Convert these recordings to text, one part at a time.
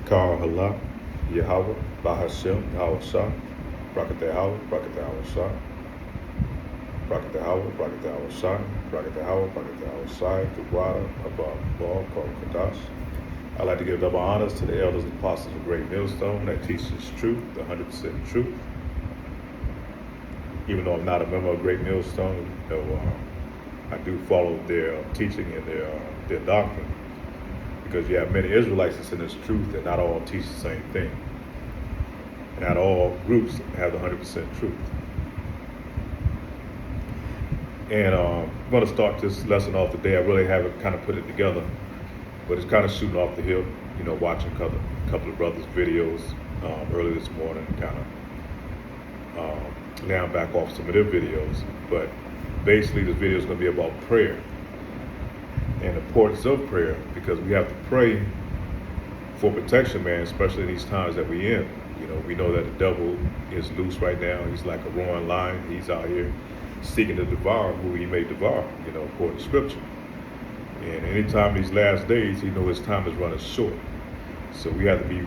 Kar Halak, Yahweh, Bahashem, Yahweh Shah, Bracket Yahweh, Bracket Yahweh Shah, Bracket Yahweh, Bracket Yahweh Shah, Bracket Yahweh, Bracket Yahweh Shai, Gawada, Abba, Baal, Kar Kadash. I'd like to give double honors to the elders and apostles of Great Millstone that teaches truth, the 100% truth. Even though I'm not a member of Great Millstone, though I do follow their teaching and their doctrine, because you have many Israelites that's in this truth and not all teach the same thing. Not all groups have the 100% truth. And I'm going to start this lesson off today. I really haven't kind of put it together, but it's kind of shooting off the hip, watching a couple of brothers' videos early this morning, kind of now back off some of their videos. But basically this video is going to be about prayer and the importance of prayer, because we have to pray for protection, man, especially in these times that we're in. We know that the devil is loose right now. He's like a roaring lion. He's out here seeking to devour who he may devour, according to scripture. And anytime these last days, his time is running short. So we have to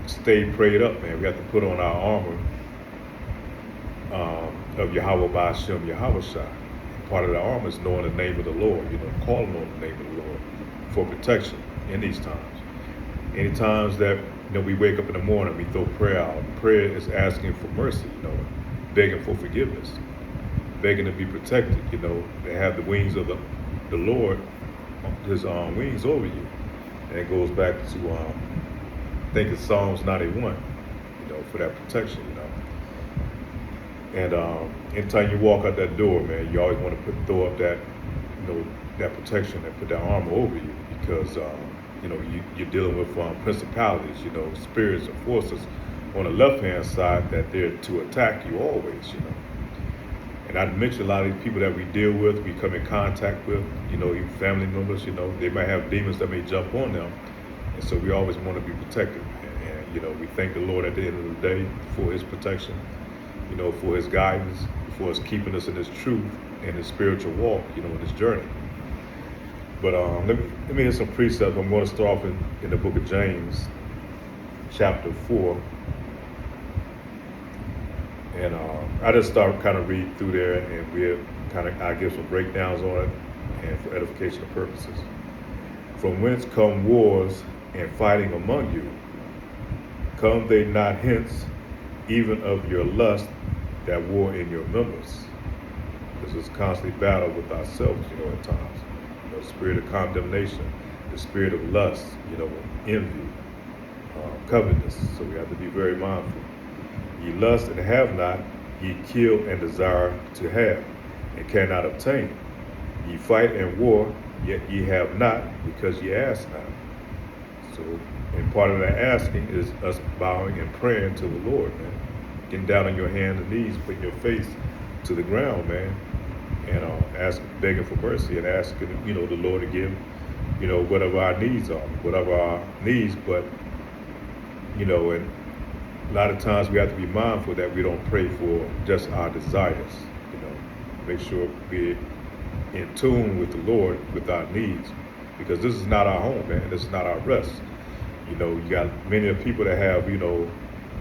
stay prayed up, man. We have to put on our armor of Yahweh Ba'ashem Yahweh Shai. Part of the armor is knowing the name of the Lord, calling on the name of the Lord for protection in these times. Any times that we wake up in the morning, we throw prayer out. Prayer is asking for mercy, begging for forgiveness, begging to be protected, to have the wings of the Lord, his wings over you. And it goes back to I think it's Psalms 91, for that protection, And anytime you walk out that door, man, you always want to throw up that, that protection and put that armor over you, because you're dealing with principalities, spirits and forces on the left-hand side that they're to attack you always, And I mentioned a lot of these people that we deal with, we come in contact with, even family members, they might have demons that may jump on them. And so we always want to be protected. And we thank the Lord at the end of the day for his protection, for his guidance, for his keeping us in his truth and his spiritual walk, in this journey. But let me hit some precepts. I'm going to start off in the book of James, chapter 4. And I just start kind of read through there, and I give some breakdowns on it, and for edification purposes. From whence come wars and fighting among you? Come they not hence, even of your lust that war in your members? This is constantly battle with ourselves, at times. The spirit of condemnation, the spirit of lust, envy, covetousness. So we have to be very mindful. Ye lust and have not, ye kill and desire to have, and cannot obtain. Ye fight and war, yet ye have not, because ye ask not. So, and part of that asking is us bowing and praying to the Lord, man. Getting down on your hands and knees, putting your face to the ground, man, and begging for mercy and asking, the Lord to give, whatever our needs are, but, and a lot of times we have to be mindful that we don't pray for just our desires, make sure we're in tune with the Lord, with our needs, because this is not our home, man. This is not our rest. You got many of people that have,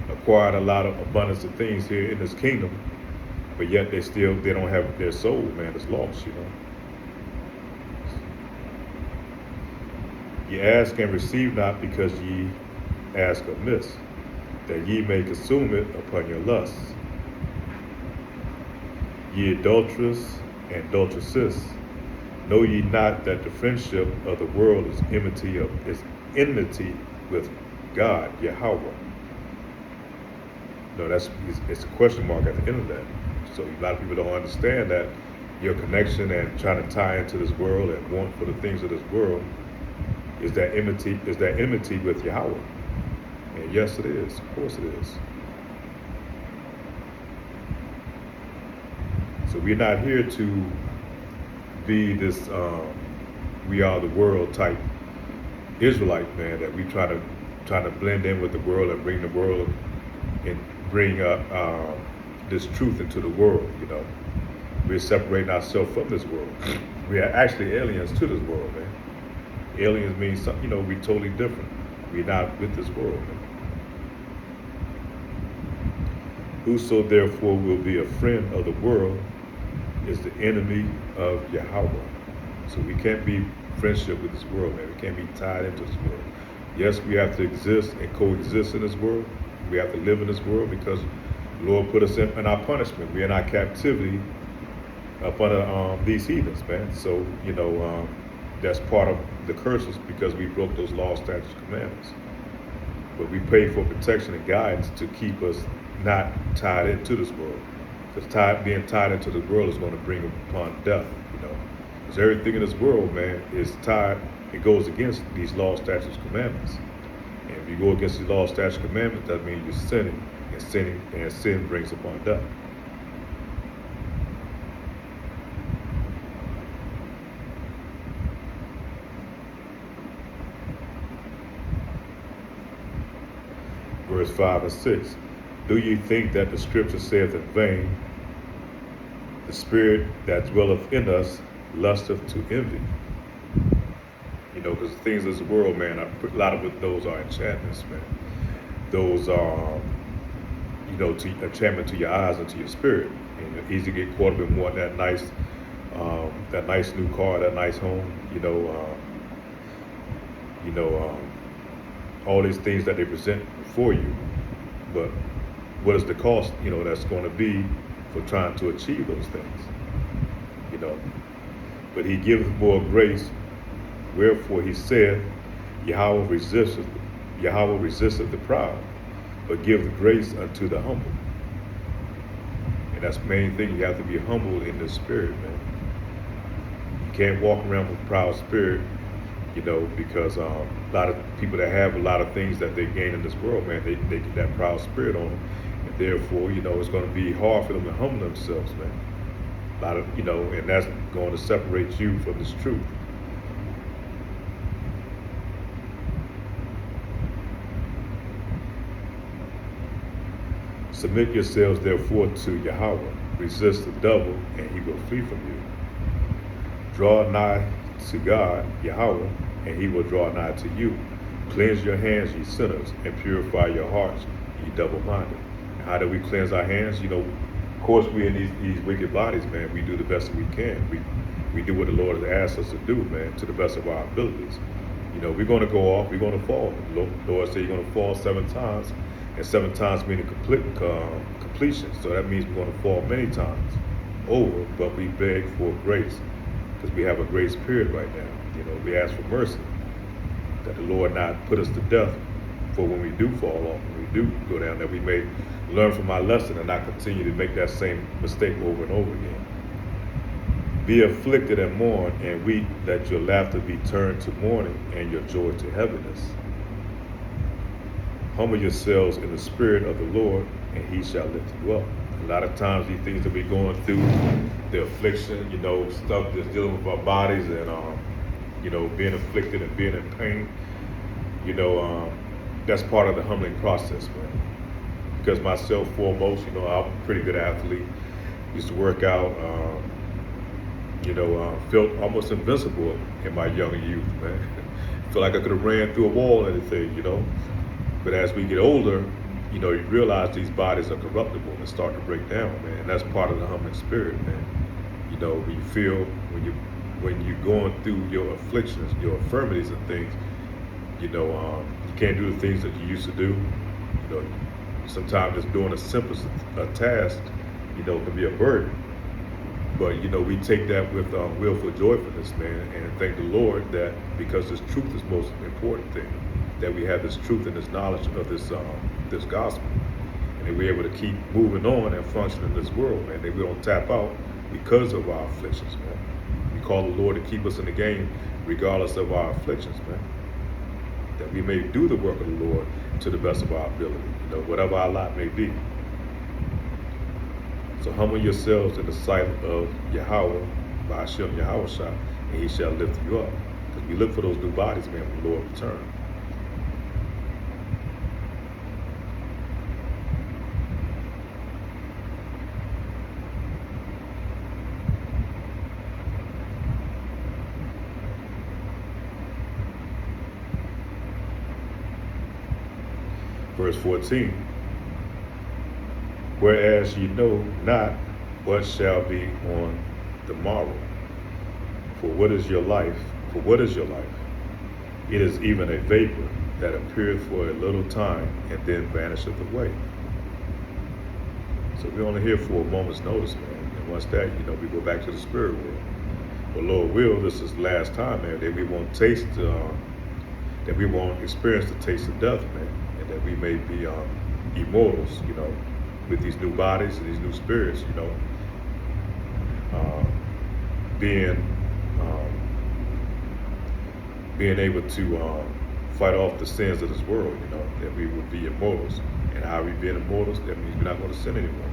acquired a lot of abundance of things here in this kingdom, but yet they don't have their soul, man, is lost, Ye ask and receive not, because ye ask amiss, that ye may consume it upon your lusts. Ye adulterous and adulteresses, know ye not that the friendship of the world is enmity with God, Yahweh? No, it's a question mark at the end of that. So a lot of people don't understand that your connection and trying to tie into this world and want for the things of this world is that enmity with Yahweh. And yes, it is. Of course it is. So we're not here to be this we are the world type Israelite, man, that we try to blend in with the world and bring the world and bring this truth into the world, We're separating ourselves from this world. We are actually aliens to this world, man. Aliens means something, we're totally different. We're not with this world, man. Whoso therefore will be a friend of the world is the enemy of Yahweh. So we can't be friendship with this world, man. We can't be tied into this world. Yes, we have to exist and coexist in this world. We have to live in this world because the Lord put us in our punishment. We're in our captivity up under these heathens, man. So, that's part of the curses because we broke those laws, statutes, commandments. But we pray for protection and guidance to keep us not tied into this world. Because being tied into the world is going to bring upon death, Because everything in this world, man, is tied. It goes against these laws, statutes, commandments. And if you go against these laws, statutes, commandments, that means you're sinning, and sin brings upon death. Verse 5 and 6. Do you think that the scripture saith in vain, the spirit that dwelleth in us lusteth to envy? Because the things of this world, man, a lot of those are enchantments, man. Those are, to enchantment to your eyes and to your spirit. And it's easy to get caught up in more that nice new car, that nice home, all these things that they present for you. But what is the cost, that's going to be for trying to achieve those things, But he giveth more grace, wherefore he said, Yahweh resisteth the proud, but giveth grace unto the humble. And that's the main thing. You have to be humble in the spirit, man. You can't walk around with a proud spirit, because a lot of people that have a lot of things that they gain in this world, man, they get that proud spirit on them. And therefore, it's going to be hard for them to humble themselves, man. A lot of, and that's going to separate you from this truth. Submit yourselves therefore to Yahweh. Resist the devil, and he will flee from you. Draw nigh to God, Yahweh, and he will draw nigh to you. Cleanse your hands, ye sinners, and purify your hearts, ye double-minded. And how do we cleanse our hands? Of course, we're in these wicked bodies, man. We do the best that we can. We do what the Lord has asked us to do, man, to the best of our abilities. We're going to go off, we're going to fall. The Lord said you're going to fall 7 times, and 7 times meaning completion. So that means we're going to fall many times over, but we beg for grace because we have a grace period right now. We ask for mercy, that the Lord not put us to death for when we do fall off, when we do go down, that we may learn from our lesson and not continue to make that same mistake over and over again. Be afflicted and mourn, and weep, that your laughter be turned to mourning and your joy to heaviness. Humble yourselves in the spirit of the Lord, and he shall lift you up. A lot of times these things that we're going through, the affliction, stuff that's dealing with our bodies and, being afflicted and being in pain, that's part of the humbling process, man. Because myself foremost, I'm a pretty good athlete. Used to work out, felt almost invincible in my young youth, man. Feel like I could have ran through a wall and anything, But as we get older, you realize these bodies are corruptible and start to break down, man. And that's part of the humbling spirit, man. When you feel, when you're going through your afflictions, your infirmities and things, you can't do the things that you used to do. Sometimes just doing the simplest task, can be a burden. But, we take that with willful joyfulness, man, and thank the Lord that because this truth is the most important thing, that we have this truth and this knowledge of this gospel. And that we're able to keep moving on and function in this world, man. That we don't tap out because of our afflictions, man. We call the Lord to keep us in the game regardless of our afflictions, man. That we may do the work of the Lord to the best of our ability, whatever our lot may be. So humble yourselves in the sight of Yahweh, by Hashem Yahweh, and he shall lift you up. Because we look for those new bodies, man, when the Lord returns. Verse 14, whereas ye know not what shall be on the morrow. For what is your life? For what is your life? It is even a vapor that appeareth for a little time and then vanisheth away. So we're only here for a moment's notice, man. And once that, we go back to the spirit world. But Lord will, this is the last time, man, that we won't taste, that we won't experience the taste of death, man, and that we may be immortals, with these new bodies and these new spirits, being able to fight off the sins of this world, that we would be immortals. And how we being immortals, that means we're not going to sin anymore.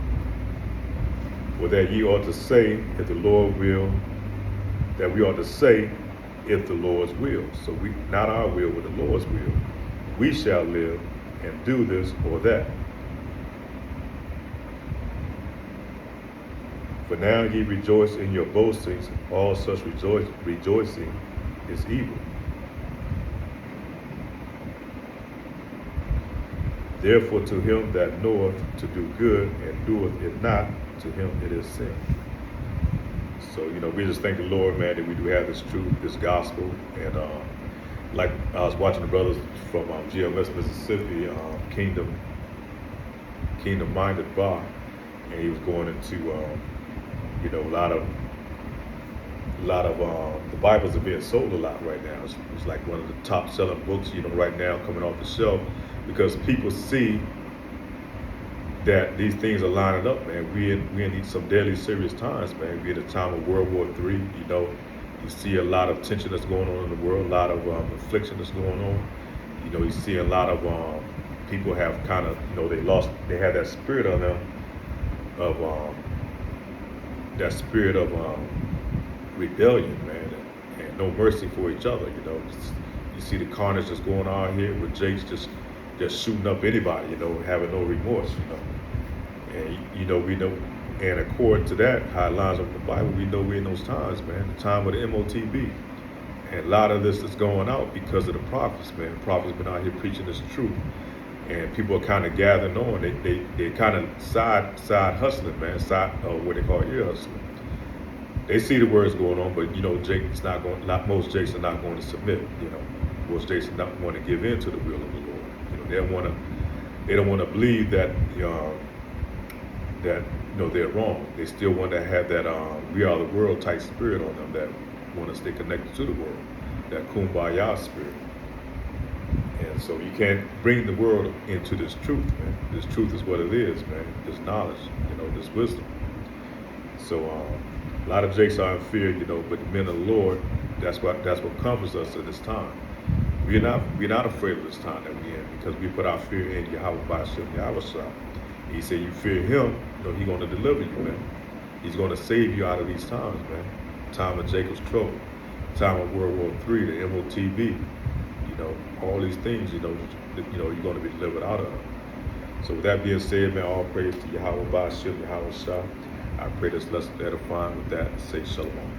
Well, that ye ought to say, if the Lord will, that we ought to say, if the Lord's will. So we, not our will, but the Lord's will. We shall live and do this or that. For now ye rejoice in your boastings, all such rejoicing is evil. Therefore to him that knoweth to do good and doeth it not, to him it is sin. So, we just thank the Lord, man, that we do have this truth, this gospel. And like I was watching the brothers from GMS, Mississippi, Kingdom Minded Bar, and he was going into, a lot of the Bibles are being sold a lot right now. It's like one of the top selling books, right now coming off the shelf, because people see that these things are lining up, man. We in some deadly serious times, man. We're in a time of World War III. You see a lot of tension that's going on in the world, a lot of affliction that's going on. You see a lot of people have kind of, they have that spirit on them of rebellion, man, and no mercy for each other. You see the carnage that's going on here with Jakes just shooting up anybody, having no remorse, And, we know, and according to that, how it lines up with the Bible, we know we're in those times, man, the time of the MOTB. And a lot of this is going out because of the prophets, man. The prophets been out here preaching this truth. And people are kind of gathering on. They kind of side hustling, man, what they call ear hustling. They see the words going on, but, most Jakes are not going to submit, Most Jakes are not going to give in to the will of the Lord. They don't want to believe that they're wrong. They still want to have that we are the world type spirit on them, that want to stay connected to the world, that kumbaya spirit. And so you can't bring the world into this truth, man. This truth is what it is, man. This knowledge, this wisdom. So a lot of Jakes are in fear, but the men of the Lord, that's what comforts us in this time. We're not afraid of this time that we're in, because we put our fear in Yahweh Ba'ashem Yahweh. He said, you fear him, he's going to deliver you, man. He's going to save you out of these times, man. Time of Jacob's trouble, time of World War III, the MOTB, all these things, you're going to be delivered out of. So with that being said, man, all praise to Yahweh Ba'ashem Yahweh. I pray this lesson edifying. With that, say shalom.